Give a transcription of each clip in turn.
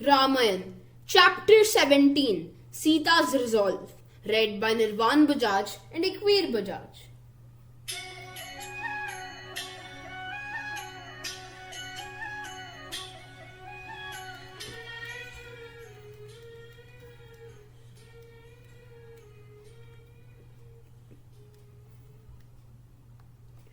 Ramayana, Chapter 17, Sitas Resolve, read by Nirvan Bajaj and Ekveer Bajaj.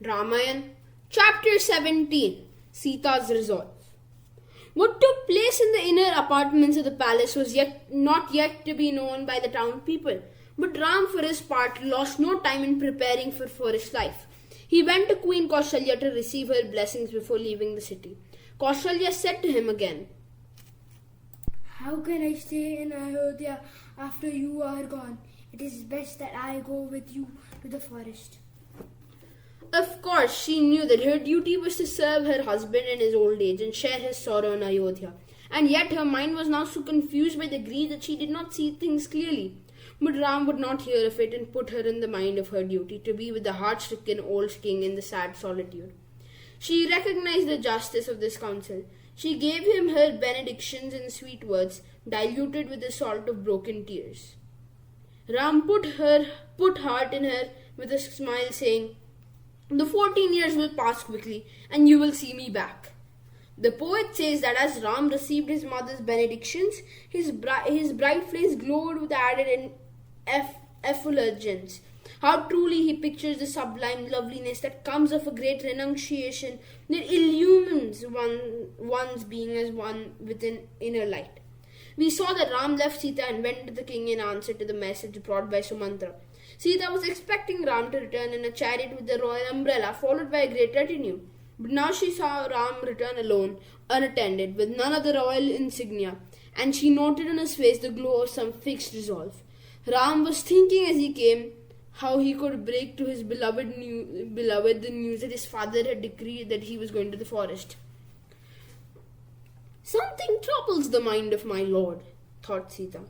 Ramayana, Chapter 17, Sita's Resolve. What took place in the inner apartments of the palace was not yet to be known by the town people, but Ram, for his part, lost no time in preparing for forest life. He went to Queen Kaushalya to receive her blessings before leaving the city. Kaushalya said to him again, "How can I stay in Ayodhya after you are gone? It is best that I go with you to the forest." Of course, she knew that her duty was to serve her husband in his old age and share his sorrow in Ayodhya. And yet her mind was now so confused by the greed that she did not see things clearly. But Ram would not hear of it and put her in the mind of her duty to be with the heart-stricken old king in the sad solitude. She recognized the justice of this counsel. She gave him her benedictions in sweet words, diluted with the salt of broken tears. Ram put heart in her with a smile, saying, "The 14 years will pass quickly, and you will see me back." The poet says that as Ram received his mother's benedictions, his bright face glowed with added effulgence. How truly he pictures the sublime loveliness that comes of a great renunciation that illumines one's being as one with an inner light. We saw that Ram left Sita and went to the king in answer to the message brought by Sumantra. Sita was expecting Ram to return in a chariot with the royal umbrella, followed by a great retinue. But now she saw Ram return alone, unattended, with none of the royal insignia, and she noted on his face the glow of some fixed resolve. Ram was thinking as he came how he could break to his beloved the news that his father had decreed that he was going to the forest. "Something troubles the mind of my lord," thought Sita.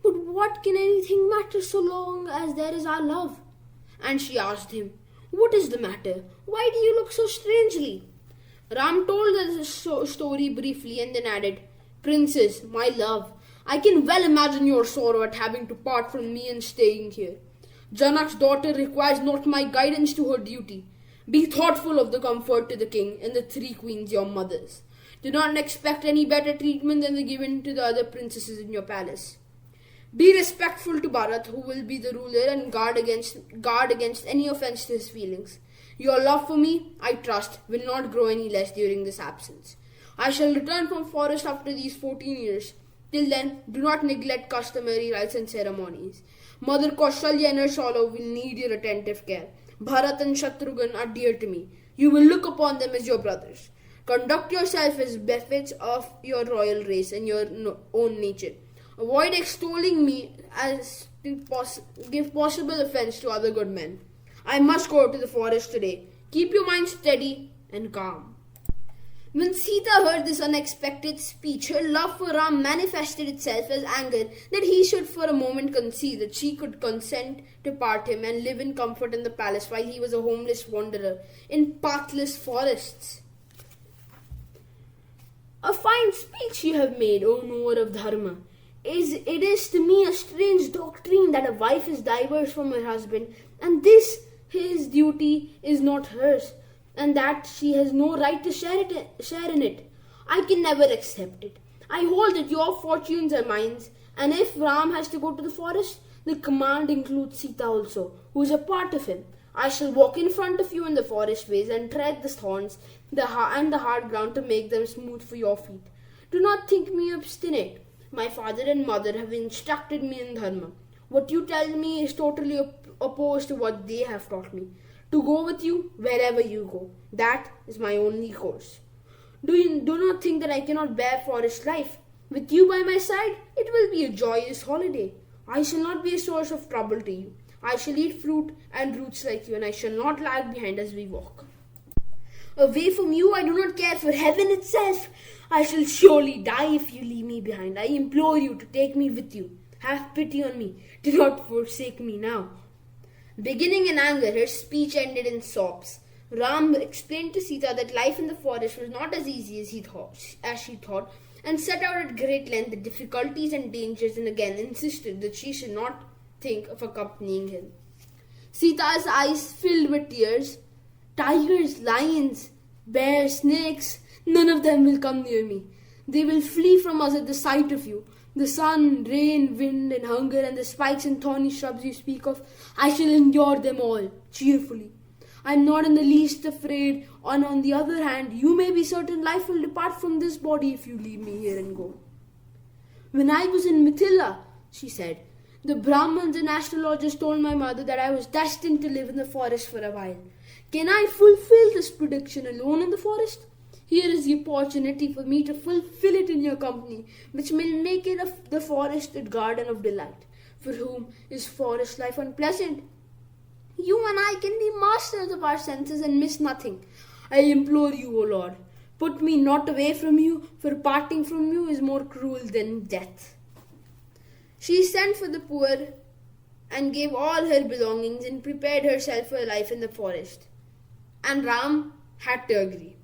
"But what can anything matter so long as there is our love?" And she asked him, "What is the matter? Why do you look so strangely?" Ram told the story briefly and then added, "Princess, my love, I can well imagine your sorrow at having to part from me and staying here. Janak's daughter requires not my guidance to her duty. Be thoughtful of the comfort to the king and the 3 queens, your mothers. Do not expect any better treatment than the given to the other princesses in your palace. Be respectful to Bharat, who will be the ruler, and guard against any offense to his feelings. Your love for me, I trust, will not grow any less during this absence. I shall return from forest after these 14 years. Till then, do not neglect customary rites and ceremonies. Mother Kaushalya and her sorrow will need your attentive care. Bharat and Shatrughan are dear to me. You will look upon them as your brothers. Conduct yourself as befits of your royal race and your own nature. Avoid extolling me as to give possible offense to other good men. I must go to the forest today. Keep your mind steady and calm." When Sita heard this unexpected speech, her love for Ram manifested itself as anger that he should for a moment conceive that she could consent to part him and live in comfort in the palace while he was a homeless wanderer in pathless forests. "A fine speech you have made, O knower of Dharma. It is to me a strange doctrine that a wife is diverse from her husband, and this his duty is not hers, and that she has no right to share in it. I can never accept it. I hold that your fortunes are mine, and if Ram has to go to the forest, the command includes Sita also, who is a part of him. I shall walk in front of you in the forest ways and tread the thorns and the hard ground to make them smooth for your feet. Do not think me obstinate. My father and mother have instructed me in Dharma. What you tell me is totally opposed to what they have taught me. To go with you wherever you go. That is my only course. Do not think that I cannot bear forest life. With you by my side, it will be a joyous holiday. I shall not be a source of trouble to you. I shall eat fruit and roots like you, and I shall not lag behind as we walk. Away from you, I do not care for heaven itself. I shall surely die if you leave me behind. I implore you to take me with you. Have pity on me. Do not forsake me now." Beginning in anger, her speech ended in sobs. Ram explained to Sita that life in the forest was not as easy as she thought, and set out at great length the difficulties and dangers, and again insisted that she should not think of accompanying him. Sita's eyes filled with tears. Tigers, lions, bears, snakes, none of them will come near me. They will flee from us at the sight of you. The sun, rain, wind, and hunger, and the spikes and thorny shrubs you speak of, I shall endure them all, cheerfully. I am not in the least afraid, and on the other hand, you may be certain life will depart from this body if you leave me here and go. When I was in Mithila, she said, the Brahmins and astrologers told my mother that I was destined to live in the forest for a while. Can I fulfill this prediction alone in the forest? Here is the opportunity for me to fulfill it in your company, which will make it the forest a garden of delight. For whom is forest life unpleasant? You and I can be masters of our senses and miss nothing. I implore you, O Lord, put me not away from you, for parting from you is more cruel than death. She sent for the poor and gave all her belongings and prepared herself for life in the forest. And Ram had to agree.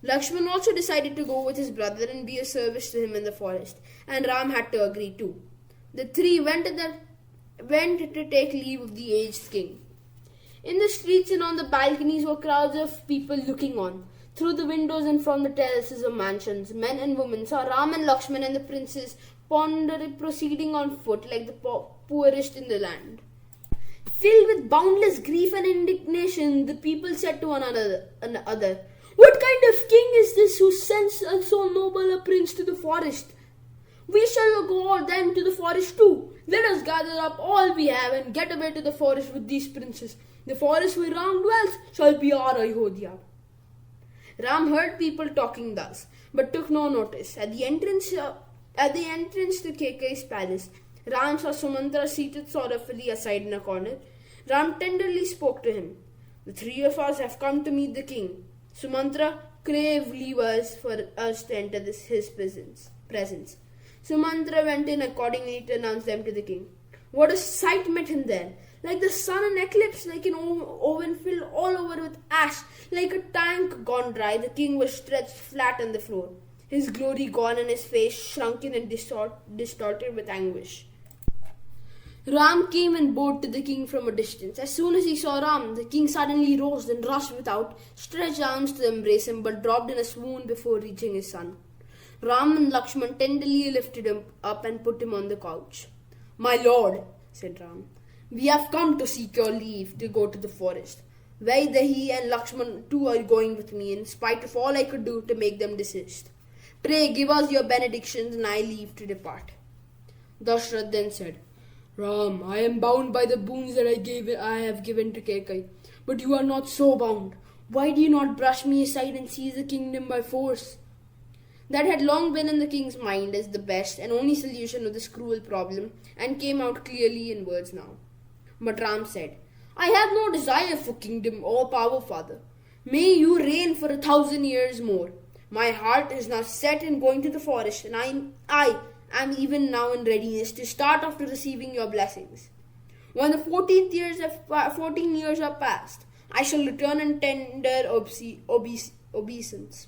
Lakshman also decided to go with his brother and be of service to him in the forest, and Ram had to agree too. The three went to take leave of the aged king. In the streets and on the balconies were crowds of people looking on. Through the windows and from the terraces of mansions, men and women saw Ram and Lakshman and the princes proceeding on foot like the poorest in the land. Filled with boundless grief and indignation, the people said to one another, What kind of king is this who sends so noble a prince to the forest? We shall go then to the forest too. Let us gather up all we have and get away to the forest with these princes. The forest where Ram dwells shall be our Ayodhya. Ram heard people talking thus, but took no notice. At the entrance to Kekai's palace, Ram saw Sumantra seated sorrowfully aside in a corner. Ram tenderly spoke to him. The three of us have come to meet the king. Sumantra, crave leave for us to enter his presence. Sumantra went in accordingly to announce them to the king. What a sight met him there! Like the sun in eclipse, like an oven filled all over with ash, like a tank gone dry, the king was stretched flat on the floor, his glory gone and his face shrunken and distorted with anguish. Ram came and bowed to the king from a distance. As soon as he saw Ram, the king suddenly rose and rushed without, stretched arms to embrace him, but dropped in a swoon before reaching his son. Ram and Lakshman tenderly lifted him up and put him on the couch. My lord, said Ram, we have come to seek your leave to go to the forest. Whether he and Lakshman too are going with me, in spite of all I could do to make them desist. Pray give us your benedictions and I leave to depart. Dashrath then said, Ram, I am bound by the boons that I have given to Kekai, but you are not so bound. Why do you not brush me aside and seize the kingdom by force? That had long been in the king's mind as the best and only solution of this cruel problem, and came out clearly in words now. But Ram said, I have no desire for kingdom or power, father. May you reign for 1,000 years more. My heart is now set in going to the forest, and I am even now in readiness to start after receiving your blessings. When the 14 years are past, I shall return and tender obeisance.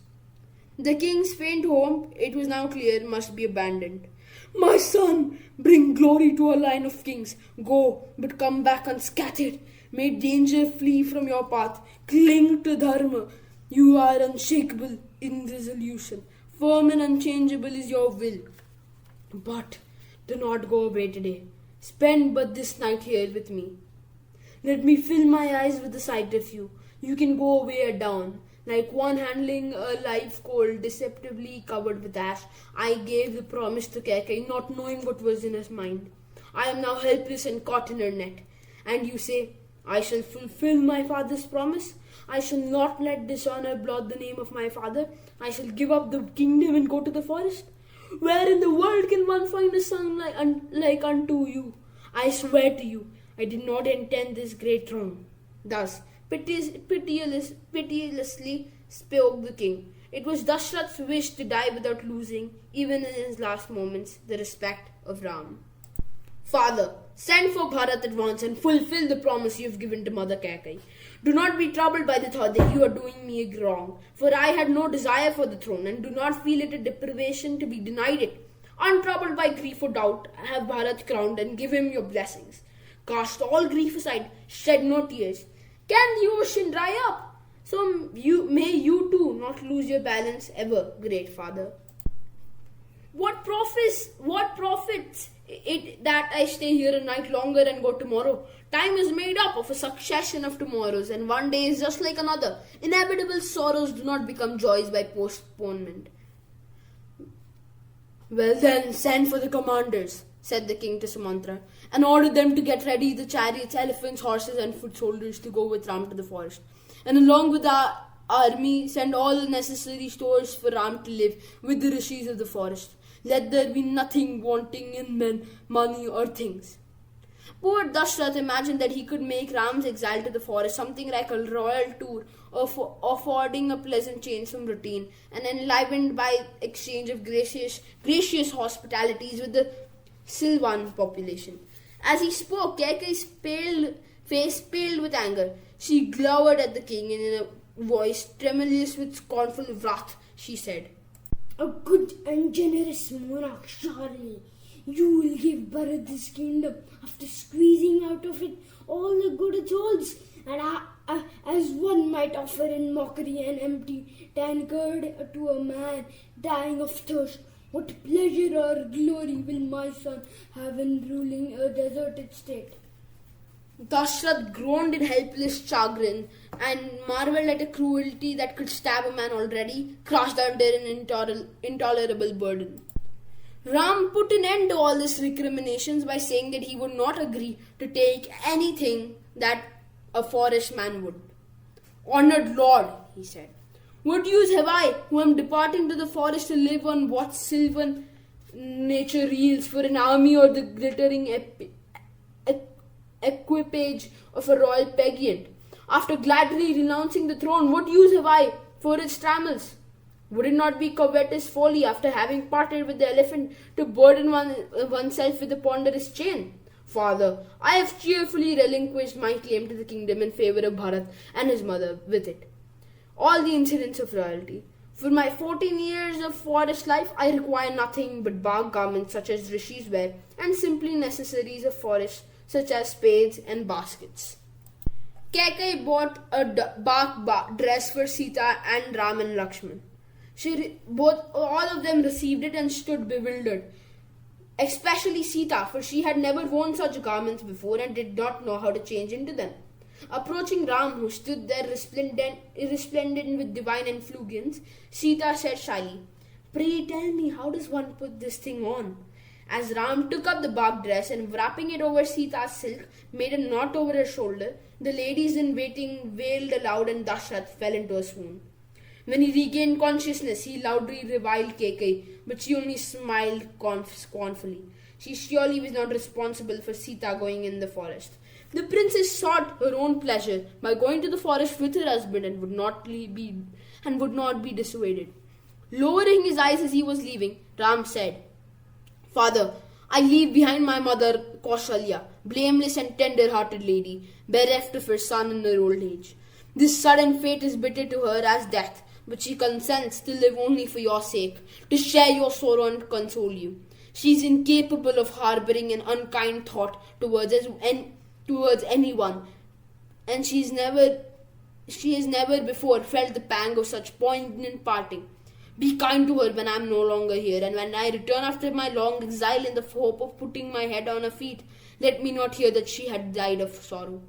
The king's faint hope, it was now clear, must be abandoned. My son, bring glory to a line of kings. Go, but come back unscattered. May danger flee from your path. Cling to dharma. You are unshakable in resolution. Firm and unchangeable is your will. But do not go away today. Spend but this night here with me. Let me fill my eyes with the sight of you. You can go away at dawn. Like one handling a live coal deceptively covered with ash, I gave the promise to Kekai, not knowing what was in his mind. I am now helpless and caught in her net. And you say, I shall fulfill my father's promise. I shall not let dishonor blot the name of my father. I shall give up the kingdom and go to the forest. Where in the world can one find a son like unto you? I swear to you, I did not intend this great wrong. Thus, pitilessly spoke the king. It was Dashrath's wish to die without losing, even in his last moments, the respect of Ram. Father, send for Bharat at once and fulfill the promise you have given to Mother Kaikai. Do not be troubled by the thought that you are doing me a wrong, for I had no desire for the throne and do not feel it a deprivation to be denied it. Untroubled by grief or doubt, have Bharat crowned and give him your blessings. Cast all grief aside, shed no tears. Can the ocean dry up? So may you too not lose your balance ever, great Father. What profits it that I stay here a night longer and go tomorrow? Time is made up of a succession of tomorrows, and one day is just like another. Inevitable sorrows do not become joys by postponement. Well then, send for the commanders, said the king to Sumantra, and order them to get ready the chariots, elephants, horses, and foot soldiers to go with Ram to the forest. And along with our army, send all the necessary stores for Ram to live with the rishis of the forest. Let there be nothing wanting in men, money, or things. Poor Dashrath imagined that he could make Ram's exile to the forest something like a royal tour, affording a pleasant change from routine and enlivened by exchange of gracious hospitalities with the Silvan population. As he spoke, Kaikai's face paled with anger. She glowered at the king, and in a voice tremulous with scornful wrath, she said, A good and generous monarch, surely. You will give Bharat this kingdom after squeezing out of it all the good it holds, and as one might offer in mockery an empty tankard to a man dying of thirst. What pleasure or glory will my son have in ruling a deserted state? Dashrath groaned in helpless chagrin and marveled at a cruelty that could stab a man already crushed under an intolerable burden. Ram put an end to all these recriminations by saying that he would not agree to take anything that a forest man would. Honored Lord, he said, what use have I, who am departing to the forest to live on what sylvan nature yields for an army or the glittering equipage of a royal pageant? After gladly renouncing the throne, what use have I for its trammels? Would it not be covetous folly, after having parted with the elephant, to burden oneself with a ponderous chain? Father, I have cheerfully relinquished my claim to the kingdom in favor of Bharat and his mother with it. All the incidents of royalty. For my 14 years of forest life, I require nothing but bark garments such as rishis wear and simply necessaries of forest such as spades and baskets. Kaikai bought a bark dress for Sita and Ram and Lakshman. All of them received it and stood bewildered, especially Sita, for she had never worn such garments before and did not know how to change into them. Approaching Ram, who stood there resplendent with divine effulgence, Sita said shyly, Pray tell me, how does one put this thing on? As Ram took up the bark dress and wrapping it over Sita's silk, made a knot over her shoulder, the ladies in waiting wailed aloud and Dashrath fell into a swoon. When he regained consciousness, he loudly reviled Kaikai, but she only smiled scornfully. She surely was not responsible for Sita going in the forest. The princess sought her own pleasure by going to the forest with her husband and would not be dissuaded. Lowering his eyes as he was leaving, Ram said, Father, I leave behind my mother Kausalya, blameless and tender-hearted lady, bereft of her son in her old age. This sudden fate is bitter to her as death, but she consents to live only for your sake, to share your sorrow and console you. She is incapable of harboring an unkind thought towards anyone, and she has never before felt the pang of such poignant parting. Be kind to her when I am no longer here, and when I return after my long exile in the hope of putting my head on her feet, let me not hear that she had died of sorrow.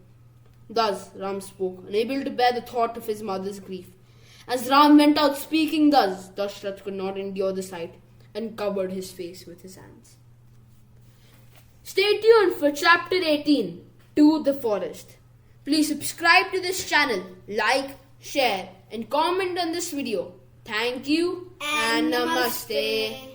Thus Ram spoke, unable to bear the thought of his mother's grief. As Ram went out speaking thus, Dashrath could not endure the sight and covered his face with his hands. Stay tuned for chapter 18, To the Forest. Please subscribe to this channel, like, share and comment on this video. Thank you and Namaste.